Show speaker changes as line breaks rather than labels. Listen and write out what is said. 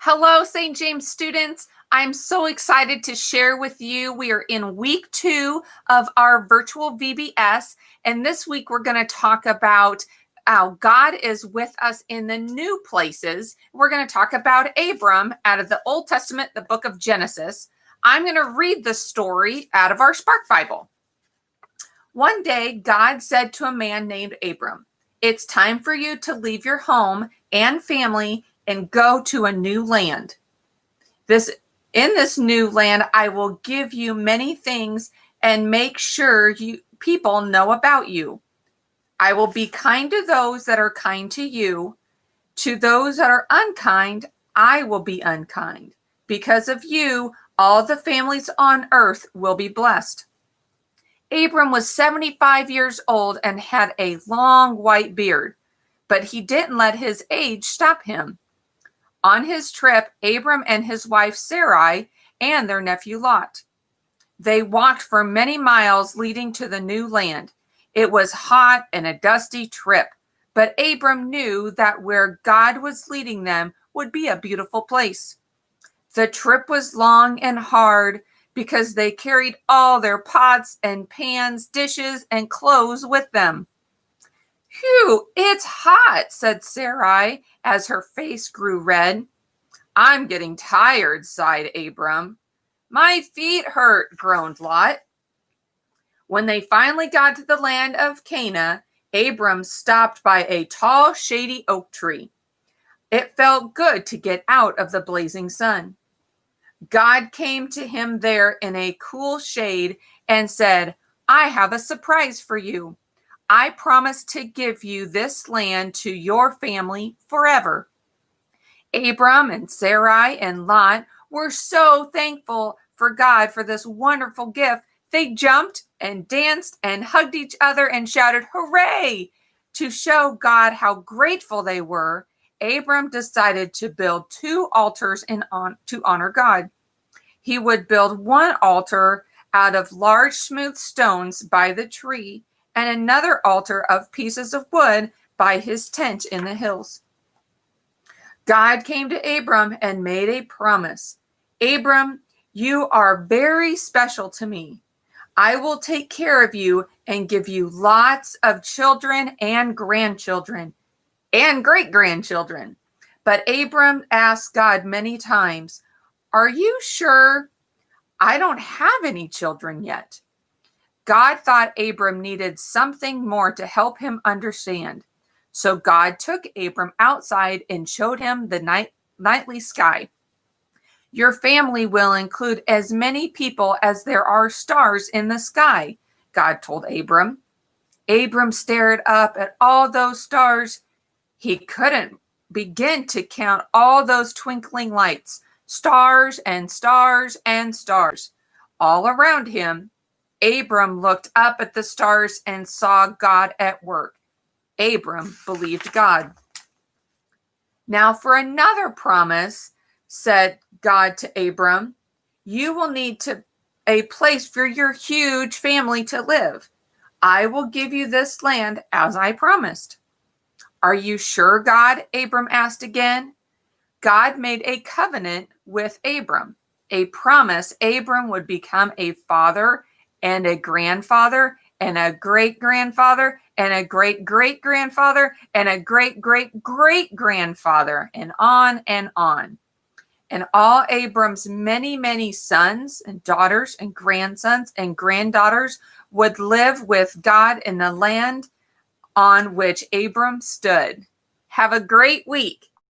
Hello, St. James students. I'm so excited to share with you. We are in week 2 of our virtual VBS, and this week we're going to talk about how God is with us in the new places. We're going to talk about Abram out of the Old Testament, the book of Genesis. I'm going to read the story out of our Spark Bible. One day, God said to a man named Abram, "It's time for you to leave your home and family and go to a new land. In this new land, I will give you many things and make sure people know about you. I will be kind to those that are kind to you. To those that are unkind, I will be unkind. Because of you, all the families on earth will be blessed." Abram was 75 years old and had a long white beard, but he didn't let his age stop him. On his trip, Abram and his wife Sarai and their nephew Lot. They walked for many miles leading to the new land. It was hot and a dusty trip, but Abram knew that where God was leading them would be a beautiful place. The trip was long and hard because they carried all their pots and pans, dishes, and clothes with them. "Phew, it's hot," said Sarai as her face grew red. "I'm getting tired," sighed Abram. "My feet hurt," groaned Lot. When they finally got to the land of Canaan, Abram stopped by a tall, shady oak tree. It felt good to get out of the blazing sun. God came to him there in a cool shade and said, "I have a surprise for you. I promise to give you this land to your family forever." Abram and Sarai and Lot were so thankful for God for this wonderful gift. They jumped and danced and hugged each other and shouted, "Hooray!" To show God how grateful they were, Abram decided to build 2 altars to honor God. He would build one altar out of large smooth stones by the tree and another altar of pieces of wood by his tent in the hills. God came to Abram and made a promise. "Abram, you are very special to me. I will take care of you and give you lots of children and grandchildren and great-grandchildren." But Abram asked God many times, "Are you sure? I don't have any children yet." God thought Abram needed something more to help him understand. So God took Abram outside and showed him the nightly sky. "Your family will include as many people as there are stars in the sky," God told Abram. Abram stared up at all those stars. He couldn't begin to count all those twinkling lights, stars and stars and stars. All around him, Abram looked up at the stars and saw God at work. Abram believed God. "Now for another promise," said God to Abram. "You will need a place for your huge family to live. I will give you this land as I promised." "Are you sure, God?" Abram asked again. God made a covenant with Abram, a promise Abram would become a father and a grandfather and a great-grandfather and a great-great-grandfather and a great-great-great-grandfather, and on and on. And all Abram's many, many sons and daughters and grandsons and granddaughters would live with God in the land on which Abram stood. Have a great week.